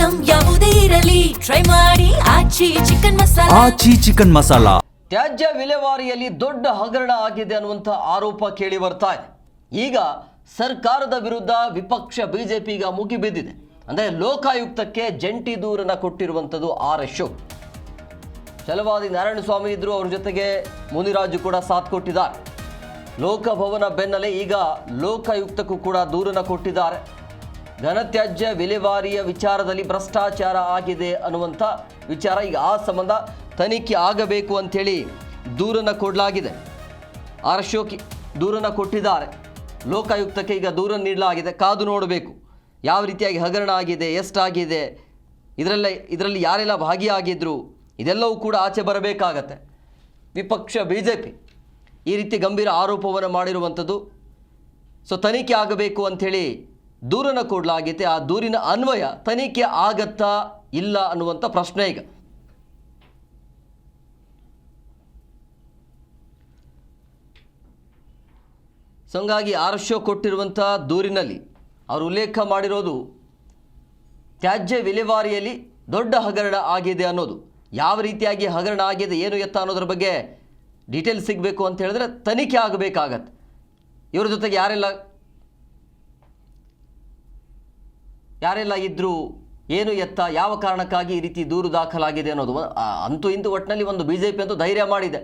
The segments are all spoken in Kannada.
ಐಟಂ ಯಾವುದೇ ಇರಲಿ ಟ್ರೈ ಮಾಡಿ ಆಚಿ ಚಿಕನ್ ಮಸಾಲಾ. ತ್ಯಾಜ್ಯ ವಿಲೇವಾರಿಯಲ್ಲಿ ದೊಡ್ಡ ಹಗರಣ ಆಗಿದೆ ಅನ್ನುವಂಥ ಆರೋಪ ಕೇಳಿ ಬರ್ತಾ ಇದೆ. ಈಗ ಸರ್ಕಾರದ ವಿರುದ್ಧ ವಿಪಕ್ಷ ಬಿಜೆಪಿ ಈಗ ಮುಗಿಬಿದ್ದಿದೆ. ಅಂದರೆ ಲೋಕಾಯುಕ್ತಕ್ಕೆ ಜಂಟಿ ದೂರನ್ನು ಕೊಟ್ಟಿರುವಂಥದ್ದು ಆರ್ ಅಶೋಕ್. ಛಲವಾದಿ ನಾರಾಯಣಸ್ವಾಮಿ ಇದ್ರು, ಅವ್ರ ಜೊತೆಗೆ ಮುನಿರಾಜು ಕೂಡ ಸಾಥ್ ಕೊಟ್ಟಿದ್ದಾರೆ. ಲೋಕಭವನ ಬೆನ್ನಲ್ಲೇ ಈಗ ಲೋಕಾಯುಕ್ತಕ್ಕೂ ಕೂಡ ದೂರನ್ನು ಕೊಟ್ಟಿದ್ದಾರೆ. ಘನತ್ಯಾಜ್ಯ ವಿಲೇವಾರಿಯ ವಿಚಾರದಲ್ಲಿ ಭ್ರಷ್ಟಾಚಾರ ಆಗಿದೆ ಅನ್ನುವಂಥ ವಿಚಾರ ಈಗ ಆ ಸಂಬಂಧ ತನಿಖೆ ಆಗಬೇಕು ಅಂಥೇಳಿ ದೂರನ್ನು ಕೊಡಲಾಗಿದೆ. ಆರ್ ಅಶೋಕ್ ದೂರನ್ನು ಕೊಟ್ಟಿದ್ದಾರೆ. ಲೋಕಾಯುಕ್ತಕ್ಕೆ ಈಗ ದೂರ ನೀಡಲಾಗಿದೆ. ಕಾದು ನೋಡಬೇಕು ಯಾವ ರೀತಿಯಾಗಿ ಹಗರಣ ಆಗಿದೆ, ಎಷ್ಟಾಗಿದೆ, ಇದರಲ್ಲಿ ಯಾರೆಲ್ಲ ಭಾಗಿಯಾಗಿದ್ದರು, ಇದೆಲ್ಲವೂ ಕೂಡ ಆಚೆ ಬರಬೇಕಾಗತ್ತೆ. ವಿಪಕ್ಷ ಬಿಜೆಪಿ ಈ ರೀತಿ ಗಂಭೀರ ಆರೋಪವನ್ನು ಮಾಡಿರುವಂಥದ್ದು. ಸೊ ತನಿಖೆ ಆಗಬೇಕು ಅಂಥೇಳಿ ದೂರನ್ನು ಕೊಡಲಾಗಿದೆ. ಆ ದೂರಿನ ಅನ್ವಯ ತನಿಖೆ ಆಗತ್ತಾ ಇಲ್ಲ ಅನ್ನುವಂಥ ಪ್ರಶ್ನೆ ಈಗ. ಸೊ ಹಂಗಾಗಿ ಆರ್ ಅಶೋಕ್ ಕೊಟ್ಟಿರುವಂಥ ದೂರಿನಲ್ಲಿ ಅವರು ಉಲ್ಲೇಖ ಮಾಡಿರೋದು ತ್ಯಾಜ್ಯ ವಿಲೇವಾರಿಯಲ್ಲಿ ದೊಡ್ಡ ಹಗರಣ ಆಗಿದೆ ಅನ್ನೋದು. ಯಾವ ರೀತಿಯಾಗಿ ಹಗರಣ ಆಗಿದೆ, ಏನು ಎತ್ತ ಅನ್ನೋದ್ರ ಬಗ್ಗೆ ಡೀಟೇಲ್ಸ್ ಸಿಗಬೇಕು ಅಂತ ಹೇಳಿದ್ರೆ ತನಿಖೆ ಆಗಬೇಕಾಗತ್ತೆ. ಇವರ ಜೊತೆಗೆ ಯಾರೆಲ್ಲ ಇದ್ದರು, ಏನು ಎತ್ತ, ಯಾವ ಕಾರಣಕ್ಕಾಗಿ ಈ ರೀತಿ ದೂರು ದಾಖಲಾಗಿದೆ ಅನ್ನೋದು. ಅಂತೂ ಇಂದು ಒಟ್ಟಿನಲ್ಲಿ ಒಂದು ಬಿ ಜೆ ಪಿ ಅಂತೂ ಧೈರ್ಯ ಮಾಡಿದೆ,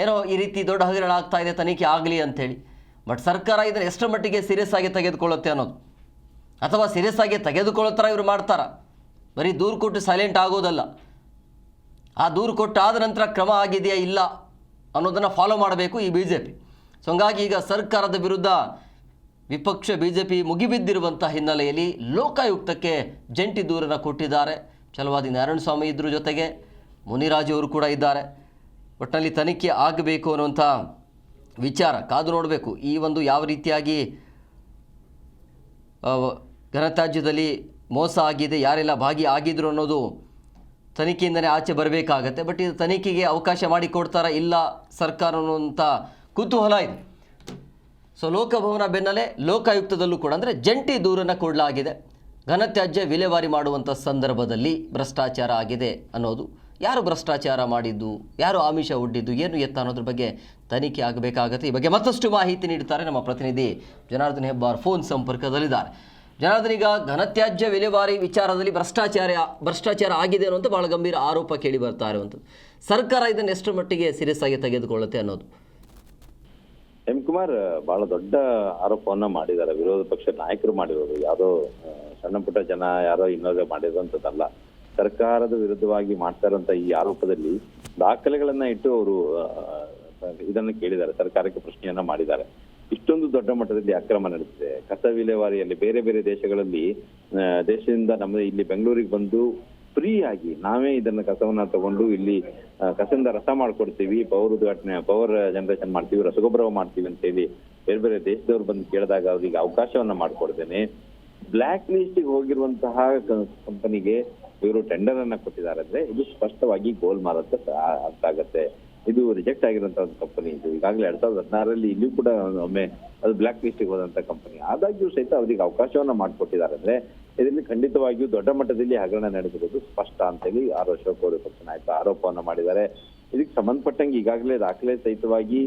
ಏನೋ ಈ ರೀತಿ ದೊಡ್ಡ ಹಗರಣ ಆಗ್ತಾ ಇದೆ, ತನಿಖೆ ಆಗಲಿ ಅಂಥೇಳಿ. ಬಟ್ ಸರ್ಕಾರ ಇದನ್ನು ಎಷ್ಟರ ಮಟ್ಟಿಗೆ ಸೀರಿಯಸ್ ಆಗಿ ತೆಗೆದುಕೊಳ್ಳುತ್ತೆ ಅನ್ನೋದು, ಅಥವಾ ಸೀರಿಯಸ್ ಆಗಿ ತೆಗೆದುಕೊಳ್ಳೋ ಇವರು ಮಾಡ್ತಾರ. ಬರೀ ದೂರು ಕೊಟ್ಟು ಸೈಲೆಂಟ್ ಆಗೋದಲ್ಲ, ಆ ದೂರು ಕೊಟ್ಟಾದ ನಂತರ ಕ್ರಮ ಆಗಿದೆಯಾ ಇಲ್ಲ ಅನ್ನೋದನ್ನು ಫಾಲೋ ಮಾಡಬೇಕು ಈ ಬಿ ಜೆ ಪಿ. ಸೊ ಹಂಗಾಗಿ ಈಗ ಸರ್ಕಾರದ ವಿರುದ್ಧ ವಿಪಕ್ಷ ಬಿ ಜೆ ಪಿ ಮುಗಿಬಿದ್ದಿರುವಂಥ ಹಿನ್ನೆಲೆಯಲ್ಲಿ ಲೋಕಾಯುಕ್ತಕ್ಕೆ ಜಂಟಿ ದೂರನ್ನು ಕೊಟ್ಟಿದ್ದಾರೆ. ಛಲವಾದಿ ನಾರಾಯಣಸ್ವಾಮಿ ಇದ್ರ ಜೊತೆಗೆ ಮುನಿರಾಜು ಅವರು ಕೂಡ ಇದ್ದಾರೆ. ಒಟ್ಟಿನಲ್ಲಿ ತನಿಖೆ ಆಗಬೇಕು ಅನ್ನುವಂಥ ವಿಚಾರ ಕಾದು ನೋಡಬೇಕು. ಈ ಒಂದು ಯಾವ ರೀತಿಯಾಗಿ ಘನತ್ಯಾಜ್ಯದಲ್ಲಿ ಮೋಸ ಆಗಿದೆ, ಯಾರೆಲ್ಲ ಭಾಗಿಯಾಗಿದ್ರು ಅನ್ನೋದು ತನಿಖೆಯಿಂದನೇ ಆಚೆ ಬರಬೇಕಾಗತ್ತೆ. ಬಟ್ ಇದು ತನಿಖೆಗೆ ಅವಕಾಶ ಮಾಡಿಕೊಡ್ತಾರಾ ಇಲ್ಲ ಸರ್ಕಾರ ಅನ್ನುವಂಥ ಕುತೂಹಲ ಇದೆ. ಸೊ ಲೋಕಭವನ ಬೆನ್ನಲ್ಲೇ ಲೋಕಾಯುಕ್ತದಲ್ಲೂ ಕೂಡ ಅಂದರೆ ಜಂಟಿ ದೂರನ್ನು ಕೊಡಲಾಗಿದೆ. ಘನತ್ಯಾಜ್ಯ ವಿಲೇವಾರಿ ಮಾಡುವಂಥ ಸಂದರ್ಭದಲ್ಲಿ ಭ್ರಷ್ಟಾಚಾರ ಆಗಿದೆ ಅನ್ನೋದು, ಯಾರು ಭ್ರಷ್ಟಾಚಾರ ಮಾಡಿದ್ದು, ಯಾರು ಆಮಿಷ ಒಡ್ಡಿದ್ದು, ಏನು ಎತ್ತ ಅನ್ನೋದ್ರ ಬಗ್ಗೆ ತನಿಖೆ ಆಗಬೇಕಾಗತ್ತೆ. ಈ ಬಗ್ಗೆ ಮತ್ತಷ್ಟು ಮಾಹಿತಿ ನೀಡುತ್ತಾರೆ ನಮ್ಮ ಪ್ರತಿನಿಧಿ ಜನಾರ್ದನ್ ಹೆಬ್ಬಾರ್, ಫೋನ್ ಸಂಪರ್ಕದಲ್ಲಿದ್ದಾರೆ. ಜನಾರ್ದನ್, ಈಗ ಘನತ್ಯಾಜ್ಯ ವಿಲೇವಾರಿ ವಿಚಾರದಲ್ಲಿ ಭ್ರಷ್ಟಾಚಾರ ಆಗಿದೆ ಅನ್ನುವಂಥ ಭಾಳ ಗಂಭೀರ ಆರೋಪ ಕೇಳಿ ಬರ್ತಾ ಇರುವಂಥದ್ದು. ಸರ್ಕಾರ ಇದನ್ನು ಎಷ್ಟರ ಮಟ್ಟಿಗೆ ಸೀರಿಯಸ್ ಆಗಿ ತೆಗೆದುಕೊಳ್ಳುತ್ತೆ ಅನ್ನೋದು? ಎಂ ಕುಮಾರ್ ಬಹಳ ದೊಡ್ಡ ಆರೋಪವನ್ನ ಮಾಡಿದ್ದಾರೆ. ವಿರೋಧ ಪಕ್ಷ ನಾಯಕರು ಮಾಡಿರೋದು, ಯಾವುದೋ ಸಣ್ಣ ಪುಟ್ಟ ಜನ ಯಾರೋ ಇನ್ನೋದೇ ಮಾಡಿರುವಂಥದ್ದಲ್ಲ. ಸರ್ಕಾರದ ವಿರುದ್ಧವಾಗಿ ಮಾಡ್ತಾ ಇರುವಂತ ಈ ಆರೋಪದಲ್ಲಿ ದಾಖಲೆಗಳನ್ನ ಇಟ್ಟು ಅವರು ಇದನ್ನು ಕೇಳಿದ್ದಾರೆ, ಸರ್ಕಾರಕ್ಕೆ ಪ್ರಶ್ನೆಯನ್ನ ಮಾಡಿದ್ದಾರೆ. ಇಷ್ಟೊಂದು ದೊಡ್ಡ ಮಟ್ಟದಲ್ಲಿ ಅಕ್ರಮ ನಡೆದಿದೆ. ಕಸ ವಿಲೇವಾರಿಯಲ್ಲಿ ಬೇರೆ ಬೇರೆ ದೇಶದಿಂದ ನಮ್ಮ ಇಲ್ಲಿ ಬೆಂಗಳೂರಿಗೆ ಬಂದು ಫ್ರೀ ಆಗಿ ನಾವೇ ಇದನ್ನ ಕಸವನ್ನ ತಗೊಂಡು ಇಲ್ಲಿ ಕಸದಿಂದ ರಸ ಮಾಡ್ಕೊಡ್ತೀವಿ, ಪವರ್ ಜನರೇಷನ್ ಮಾಡ್ತೀವಿ, ರಸಗೊಬ್ಬರ ಮಾಡ್ತೀವಿ ಅಂತ ಹೇಳಿ ಬೇರೆ ಬೇರೆ ದೇಶದವ್ರು ಬಂದು ಕೇಳಿದಾಗ ಅವ್ರಿಗೆ ಅವಕಾಶವನ್ನ ಮಾಡ್ಕೊಡ್ತೇನೆ. ಬ್ಲಾಕ್ ಲಿಸ್ಟಿಗೆ ಹೋಗಿರುವಂತಹ ಕಂಪನಿಗೆ ಇವರು ಟೆಂಡರ್ ಅನ್ನ ಕೊಟ್ಟಿದ್ದಾರೆ ಅಂದ್ರೆ ಇದು ಸ್ಪಷ್ಟವಾಗಿ ಗೋಲ್ಮಾಲ್ ಅಂತ ಅರ್ಥ ಆಗತ್ತೆ. ಇದು ರಿಜೆಕ್ಟ್ ಆಗಿರುವಂತಹ ಒಂದು ಕಂಪನಿ. ಇದು ಈಗಾಗಲೇ 2016 ಇಲ್ಲಿಯೂ ಕೂಡ ಒಮ್ಮೆ ಅದು ಬ್ಲಾಕ್ ಲಿಸ್ಟಿಗೆ ಹೋದಂತ ಕಂಪನಿ. ಆದಾಗ್ಯೂ ಸಹಿತ ಅವರಿಗೆ ಅವಕಾಶವನ್ನ ಮಾಡಿಕೊಟ್ಟಿದ್ದಾರೆ ಅಂದ್ರೆ ಇದರಲ್ಲಿ ಖಂಡಿತವಾಗಿಯೂ ದೊಡ್ಡ ಮಟ್ಟದಲ್ಲಿ ಹಗರಣ ನಡೆದಿರೋದು ಸ್ಪಷ್ಟ ಅಂತೇಳಿ ಆರ್ ಅಶೋಕ್ ಅವರು ಪಕ್ಷ ನಾಯಕ ಆರೋಪವನ್ನ ಮಾಡಿದ್ದಾರೆ. ಇದಕ್ಕೆ ಸಂಬಂಧಪಟ್ಟಂಗೆ ಈಗಾಗಲೇ ದಾಖಲೆ ಸಹಿತವಾಗಿ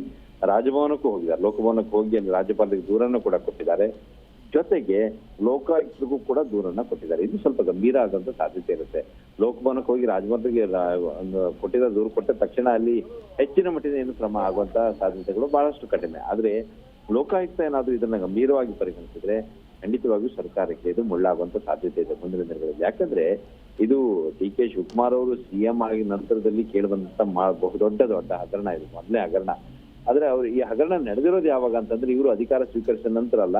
ರಾಜಭವನಕ್ಕೂ ಹೋಗಿದ್ದಾರೆ, ಲೋಕಭವನಕ್ಕೆ ಹೋಗಿ ಅಲ್ಲಿ ರಾಜ್ಯಪಾಲರಿಗೆ ದೂರನ್ನು ಕೂಡ ಕೊಟ್ಟಿದ್ದಾರೆ. ಜೊತೆಗೆ ಲೋಕಾಯುಕ್ತರಿಗೂ ಕೂಡ ದೂರನ್ನ ಕೊಟ್ಟಿದ್ದಾರೆ. ಇದು ಸ್ವಲ್ಪ ಗಂಭೀರ ಆದಂತ ಸಾಧ್ಯತೆ ಇರುತ್ತೆ. ಲೋಕಭವನಕ್ಕೆ ಹೋಗಿ ರಾಜಭವನಕ್ಕೆ ಕೊಟ್ಟಿದ್ದ ದೂರು ಕೊಟ್ಟ ತಕ್ಷಣ ಅಲ್ಲಿ ಹೆಚ್ಚಿನ ಮಟ್ಟಿನ ಏನು ಕ್ರಮ ಆಗುವಂತ ಸಾಧ್ಯತೆಗಳು ಬಹಳಷ್ಟು ಕಡಿಮೆ. ಆದ್ರೆ ಲೋಕಾಯುಕ್ತ ಏನಾದ್ರೂ ಇದನ್ನ ಗಂಭೀರವಾಗಿ ಪರಿಗಣಿಸಿದ್ರೆ ಖಂಡಿತವಾಗಿಯೂ ಸರ್ಕಾರಕ್ಕೆ ಇದು ಮುಳ್ಳಾಗುವಂತ ಸಾಧ್ಯತೆ ಇದೆ ಮುಂದಿನ ದಿನಗಳಲ್ಲಿ. ಯಾಕಂದ್ರೆ ಇದು ಡಿ ಕೆ ಶಿವಕುಮಾರ್ ಅವರು ಸಿಎಂ ಆಗಿ ನಂತರದಲ್ಲಿ ಕೇಳಿಬಂದಂತ ಬಹುದೊಡ್ಡ ಹಗರಣ, ಇದು ಮೊದಲನೇ ಹಗರಣ. ಆದ್ರೆ ಅವ್ರು ಈ ಹಗರಣ ನಡೆದಿರೋದು ಯಾವಾಗ ಅಂತಂದ್ರೆ ಇವರು ಅಧಿಕಾರ ಸ್ವೀಕರಿಸಿದ ನಂತರ ಅಲ್ಲ,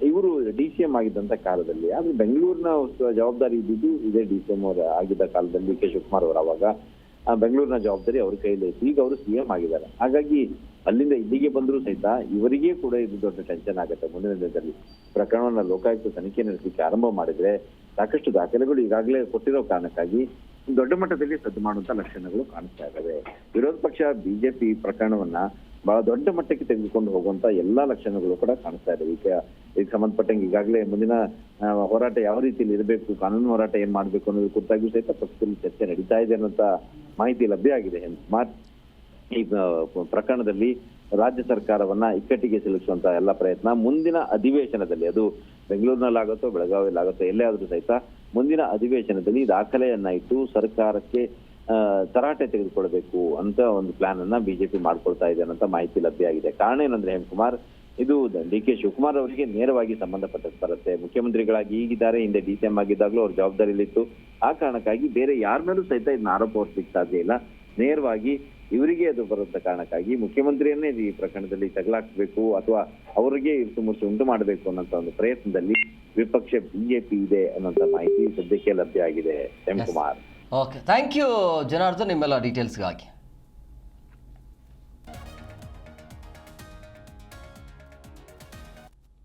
ಇವರು DCM ಆಗಿದ್ದಂತ ಕಾಲದಲ್ಲಿ. ಆದ್ರೆ ಬೆಂಗಳೂರಿನ ಜವಾಬ್ದಾರಿ ಇದ್ದಿದ್ದು ಇದೇ DCM ಅವರು ಆಗಿದ್ದ ಕಾಲದಲ್ಲಿ ಡಿ ಕೆ ಶಿವಕುಮಾರ್ ಅವರು. ಅವಾಗ ಬೆಂಗಳೂರಿನ ಜವಾಬ್ದಾರಿ ಅವ್ರ ಕೈಯಲ್ಲಿ ಇತ್ತು. ಈಗ ಅವರು CM ಆಗಿದ್ದಾರೆ. ಹಾಗಾಗಿ ಅಲ್ಲಿಂದ ಇಲ್ಲಿಗೆ ಬಂದರೂ ಸಹಿತ ಇವರಿಗೆ ಕೂಡ ಇದು ದೊಡ್ಡ ಟೆನ್ಷನ್ ಆಗುತ್ತೆ ಮುಂದಿನ ದಿನದಲ್ಲಿ. ಪ್ರಕರಣವನ್ನ ಲೋಕಾಯುಕ್ತ ತನಿಖೆ ನಡೆಸಲಿಕ್ಕೆ ಆರಂಭ ಮಾಡಿದ್ರೆ ಸಾಕಷ್ಟು ದಾಖಲೆಗಳು ಈಗಾಗಲೇ ಕೊಟ್ಟಿರೋ ಕಾರಣಕ್ಕಾಗಿ ದೊಡ್ಡ ಮಟ್ಟದಲ್ಲಿ ಸದ್ದು ಮಾಡುವಂತ ಲಕ್ಷಣಗಳು ಕಾಣಿಸ್ತಾ ಇದ್ದಾವೆ. ವಿರೋಧ ಪಕ್ಷ ಬಿಜೆಪಿ ಪ್ರಕರಣವನ್ನ ಬಹಳ ದೊಡ್ಡ ಮಟ್ಟಕ್ಕೆ ತೆಗೆದುಕೊಂಡು ಹೋಗುವಂತ ಎಲ್ಲಾ ಲಕ್ಷಣಗಳು ಕೂಡ ಕಾಣಿಸ್ತಾ ಇದೆ. ಇದಕ್ಕೆ ಸಂಬಂಧಪಟ್ಟಂಗೆ ಈಗಾಗಲೇ ಮುಂದಿನ ಹೋರಾಟ ಯಾವ ರೀತಿಯಲ್ಲಿ ಇರಬೇಕು, ಕಾನೂನು ಹೋರಾಟ ಏನ್ ಮಾಡ್ಬೇಕು ಅನ್ನೋದ್ರ ಕುರಿತಾಗಿಯೂ ಸಹಿತ ಪಕ್ಷದಲ್ಲಿ ಚರ್ಚೆ ನಡೀತಾ ಇದೆ ಅನ್ನೋಂತ ಮಾಹಿತಿ ಲಭ್ಯ ಆಗಿದೆ. ಹೇಮಕುಮಾರ್, ಈ ಪ್ರಕರಣದಲ್ಲಿ ರಾಜ್ಯ ಸರ್ಕಾರವನ್ನ ಇಕ್ಕಟ್ಟಿಗೆ ಸಿಲುಕಿಸುವಂತ ಎಲ್ಲ ಪ್ರಯತ್ನ ಮುಂದಿನ ಅಧಿವೇಶನದಲ್ಲಿ, ಅದು ಬೆಂಗಳೂರಿನಲ್ಲಾಗುತ್ತೋ ಬೆಳಗಾವಿಯಲ್ಲಾಗುತ್ತೋ ಎಲ್ಲೇ ಆದ್ರೂ ಸಹಿತ ಮುಂದಿನ ಅಧಿವೇಶನದಲ್ಲಿ ದಾಖಲೆಯನ್ನ ಇಟ್ಟು ಸರ್ಕಾರಕ್ಕೆ ತರಾಟೆ ತೆಗೆದುಕೊಳ್ಬೇಕು ಅಂತ ಒಂದು ಪ್ಲಾನ್ ಅನ್ನ ಬಿಜೆಪಿ ಮಾಡ್ಕೊಳ್ತಾ ಇದೆ ಅನ್ನೋ ಮಾಹಿತಿ ಲಭ್ಯ ಆಗಿದೆ. ಕಾರಣ ಏನಂದ್ರೆ ಹೇಮಕುಮಾರ್, ಇದು DK ಶಿವಕುಮಾರ್ ಅವರಿಗೆ ನೇರವಾಗಿ ಸಂಬಂಧಪಟ್ಟ ಬರುತ್ತೆ. ಮುಖ್ಯಮಂತ್ರಿಗಳಾಗಿ ಈಗಿದ್ದಾರೆ, ಹಿಂದೆ DCM ಆಗಿದ್ದಾಗಲೂ ಅವ್ರ ಜವಾಬ್ದಾರಿಲಿತ್ತು. ಆ ಕಾರಣಕ್ಕಾಗಿ ಬೇರೆ ಯಾರ ಮೇಲೂ ಸಹಿತ ಇದನ್ನ ಆರೋಪ ಹೊರಿಸಲಿಕ್ಕೆ ಸಾಧ್ಯ ಇಲ್ಲ. ನೇರವಾಗಿ ಇವರಿಗೆ ಅದು ಬರುವಂತ ಕಾರಣಕ್ಕಾಗಿ ಮುಖ್ಯಮಂತ್ರಿಯನ್ನೇ ಈ ಪ್ರಕರಣದಲ್ಲಿ ತಗಲಾಕ್ಬೇಕು ಅಥವಾ ಅವರಿಗೆ ಇರ್ತುಮುರ್ಸು ಉಂಟು ಮಾಡಬೇಕು ಅನ್ನೋಂತ ಒಂದು ಪ್ರಯತ್ನದಲ್ಲಿ ವಿಪಕ್ಷ ಬಿಜೆಪಿ ಇದೆ ಅನ್ನೋಂತ ಮಾಹಿತಿ ಸದ್ಯಕ್ಕೆ ಲಭ್ಯ ಆಗಿದೆ. Hemakumar, okay, thank you Janardhan ನಿಮ್ಮೆಲ್ಲ ಡೀಟೇಲ್ಸ್ಗಾಗಿ.